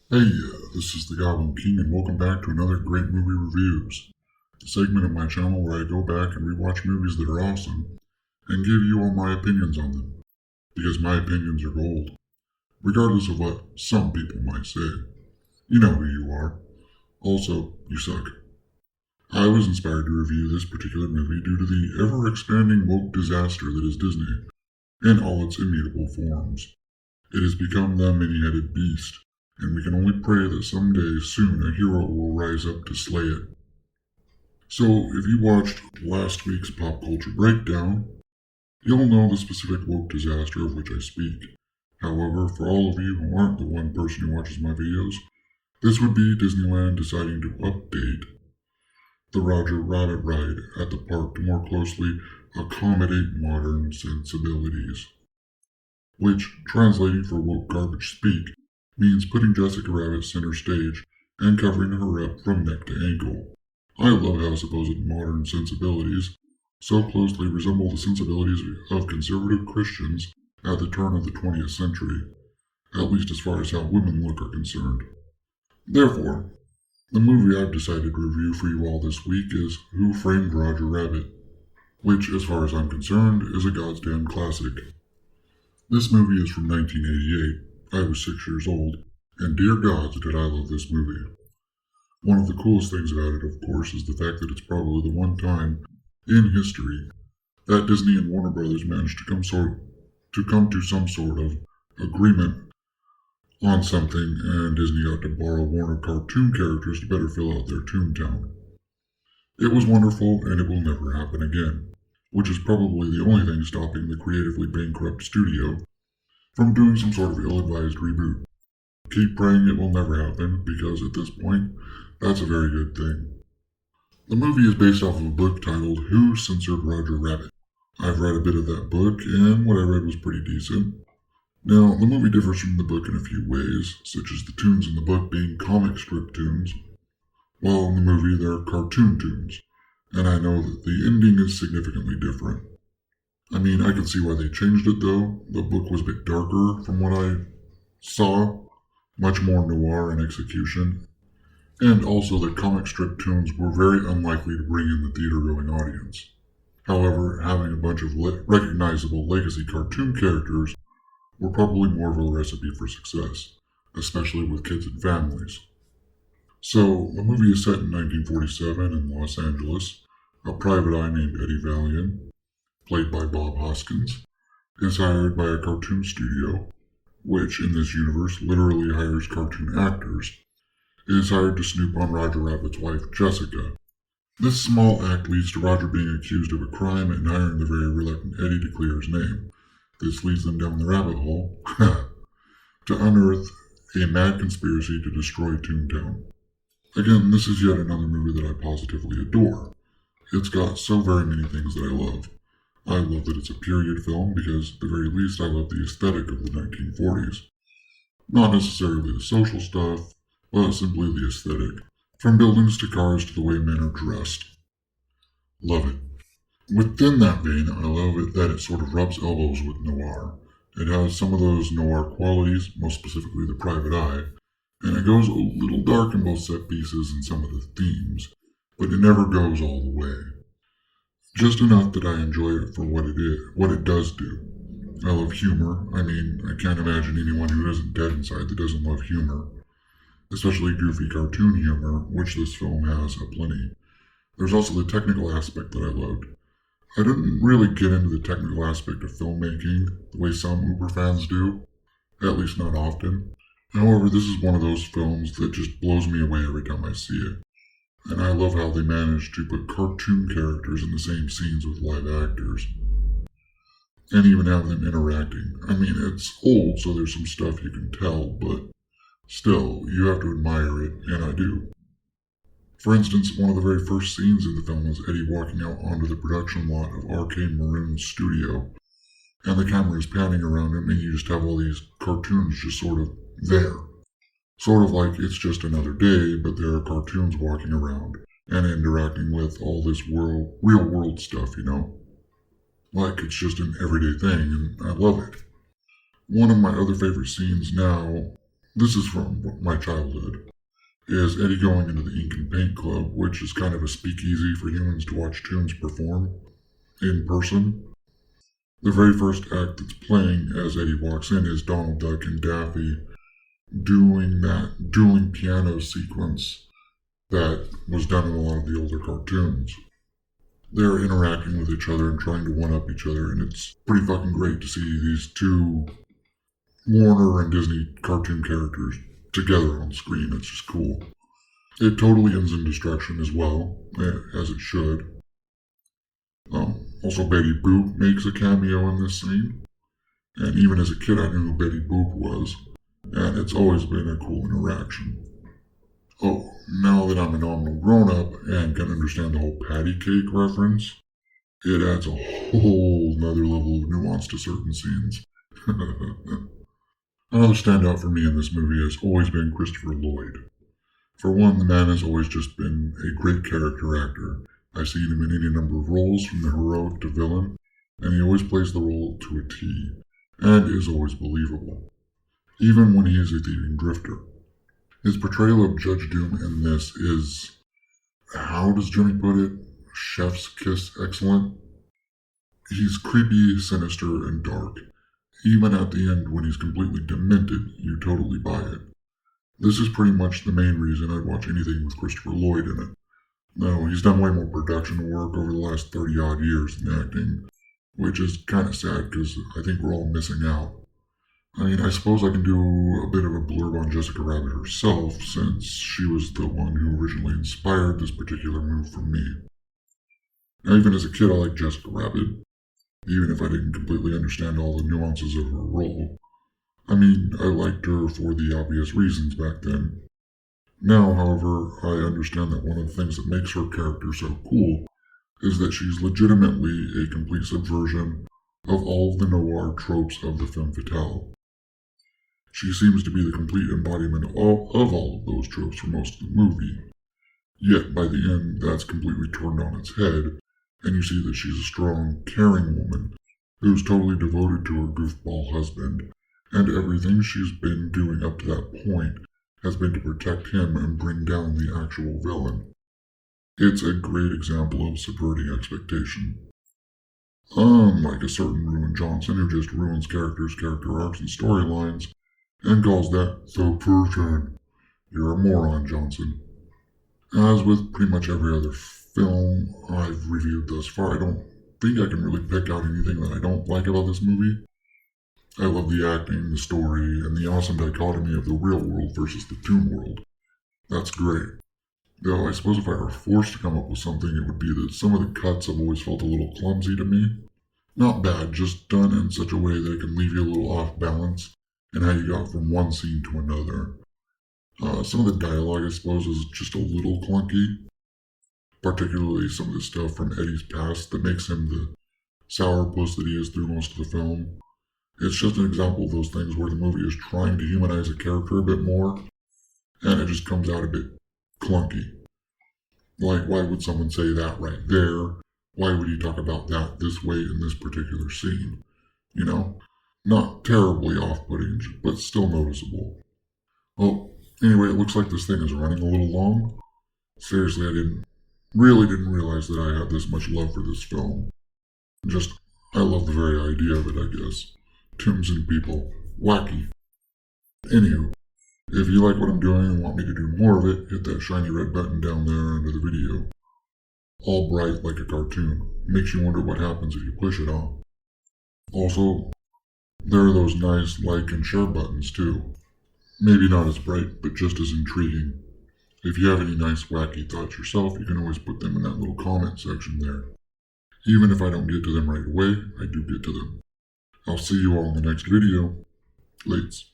Hey, this is the Goblin King, and welcome back to another great movie reviews, the segment of my channel where I go back and rewatch movies that are awesome and give you all my opinions on them, because my opinions are gold, regardless of what some people might say. You know who you are. Also, you suck. I was inspired to review this particular movie due to the ever-expanding woke disaster that is Disney, in all its immutable forms. It has become the many-headed beast, and we can only pray that someday soon a hero will rise up to slay it. So, if you watched last week's pop culture breakdown, you'll know the specific woke disaster of which I speak. However, for all of you who aren't the one person who watches my videos, this would be Disneyland deciding to update the Roger Rabbit ride at the park to more closely accommodate modern sensibilities. Which, translating for woke garbage speak, means putting Jessica Rabbit center stage and covering her up from neck to ankle. I love how supposed modern sensibilities so closely resemble the sensibilities of conservative Christians at the turn of the 20th century, at least as far as how women look are concerned. Therefore, the movie I've decided to review for you all this week is Who Framed Roger Rabbit, which, as far as I'm concerned, is a goddamn classic. This movie is from 1988. I was 6 years old, and dear gods did I love this movie. One of the coolest things about it, of course, is the fact that it's probably the one time in history that Disney and Warner Brothers managed to come to some sort of agreement on something, and Disney got to borrow Warner cartoon characters to better fill out their Toontown. It was wonderful, and it will never happen again, which is probably the only thing stopping the creatively bankrupt studio from doing some sort of ill-advised reboot. Keep praying it will never happen, because at this point, that's a very good thing. The movie is based off of a book titled Who Censored Roger Rabbit. I've read a bit of that book, and what I read was pretty decent. Now, the movie differs from the book in a few ways, such as the tunes in the book being comic strip tunes, while in the movie they're cartoon tunes, and I know that the ending is significantly different. I mean, I can see why they changed it though. The book was a bit darker from what I saw, much more noir in execution, and also the comic strip tunes were very unlikely to bring in the theater-going audience. However, having a bunch of recognizable legacy cartoon characters were probably more of a recipe for success, especially with kids and families. So, the movie is set in 1947 in Los Angeles. A private eye named Eddie Valian, played by Bob Hoskins, is hired by a cartoon studio, which in this universe literally hires cartoon actors, is hired to snoop on Roger Rabbit's wife, Jessica. This small act leads to Roger being accused of a crime and hiring the very reluctant Eddie to clear his name. This leads them down the rabbit hole to unearth a mad conspiracy to destroy Toontown. Again, this is yet another movie that I positively adore. It's got so very many things that I love. I love that it's a period film because, at the very least, I love the aesthetic of the 1940s. Not necessarily the social stuff, but simply the aesthetic. From buildings to cars to the way men are dressed. Love it. Within that vein, I love it that it sort of rubs elbows with noir. It has some of those noir qualities, most specifically the private eye, and it goes a little dark in both set pieces and some of the themes, but it never goes all the way. Just enough that I enjoy it for what it does do. I love humor. I mean, I can't imagine anyone who isn't dead inside that doesn't love humor. Especially goofy cartoon humor, which this film has aplenty. There's also the technical aspect that I loved. I didn't really get into the technical aspect of filmmaking the way some Uber fans do, at least not often. However, this is one of those films that just blows me away every time I see it. And I love how they managed to put cartoon characters in the same scenes with live actors. And even have them interacting. I mean, it's old, so there's some stuff you can tell, but still, you have to admire it, and I do. For instance, one of the very first scenes in the film is Eddie walking out onto the production lot of Arcane Maroon's studio, and the camera is panning around him, and you just have all these cartoons just sort of there. Sort of like it's just another day, but there are cartoons walking around and interacting with all this real world stuff, you know? Like it's just an everyday thing, and I love it. One of my other favorite scenes now this is from my childhood, is Eddie going into the Ink and Paint Club, which is kind of a speakeasy for humans to watch Toons perform in person. The very first act that's playing as Eddie walks in is Donald Duck and Daffy doing that dueling piano sequence that was done in a lot of the older cartoons. They're interacting with each other and trying to one-up each other, and it's pretty fucking great to see these two Warner and Disney cartoon characters together on screen. It's just cool. It totally ends in destruction as well, as it should. Also, Betty Boop makes a cameo in this scene, and even as a kid I knew who Betty Boop was, and it's always been a cool interaction. Oh, now that I'm a nominal grown-up and can understand the whole patty cake reference, it adds a whole nother level of nuance to certain scenes. Another standout for me in this movie has always been Christopher Lloyd. For one, the man has always just been a great character actor. I've seen him in any number of roles, from the heroic to villain, and he always plays the role to a T, and is always believable, even when he is a thieving drifter. His portrayal of Judge Doom in this is, how does Jimmy put it, chef's kiss excellent? He's creepy, sinister, and dark. Even at the end, when he's completely demented, you totally buy it. This is pretty much the main reason I'd watch anything with Christopher Lloyd in it. No, he's done way more production work over the last 30-odd years than acting, which is kind of sad because I think we're all missing out. I mean, I suppose I can do a bit of a blurb on Jessica Rabbit herself, since she was the one who originally inspired this particular move for me. Now, even as a kid, I liked Jessica Rabbit, even if I didn't completely understand all the nuances of her role. I mean, I liked her for the obvious reasons back then. Now, however, I understand that one of the things that makes her character so cool is that she's legitimately a complete subversion of all of the noir tropes of the femme fatale. She seems to be the complete embodiment of all of those tropes for most of the movie. Yet, by the end, that's completely turned on its head, and you see that she's a strong, caring woman who's totally devoted to her goofball husband, and everything she's been doing up to that point has been to protect him and bring down the actual villain. It's a great example of subverting expectation. Unlike a certain Ruin Johnson who just ruins character arcs, and storylines, and calls that subversion. You're a moron, Johnson. As with pretty much every other film I've reviewed thus far, I don't think I can really pick out anything that I don't like about this movie. I love the acting, the story, and the awesome dichotomy of the real world versus the Toon world. That's great. Though I suppose if I were forced to come up with something, it would be that some of the cuts have always felt a little clumsy to me. Not bad, just done in such a way that it can leave you a little off balance in how you got from one scene to another. Some of the dialogue, I suppose, is just a little clunky. Particularly some of the stuff from Eddie's past that makes him the sourpuss that he is through most of the film. It's just an example of those things where the movie is trying to humanize a character a bit more, and it just comes out a bit clunky. Like, why would someone say that right there? Why would he talk about that this way in this particular scene? You know? Not terribly off-putting, but still noticeable. Well, anyway, it looks like this thing is running a little long. Seriously, I really didn't realize that I had this much love for this film. I love the very idea of it, I guess. Toons and people. Wacky. Anywho, if you like what I'm doing and want me to do more of it, hit that shiny red button down there under the video. All bright like a cartoon. Makes you wonder what happens if you push it on. Also, there are those nice like and share buttons too. Maybe not as bright, but just as intriguing. If you have any nice wacky thoughts yourself, you can always put them in that little comment section there. Even if I don't get to them right away, I do get to them. I'll see you all in the next video. Lates.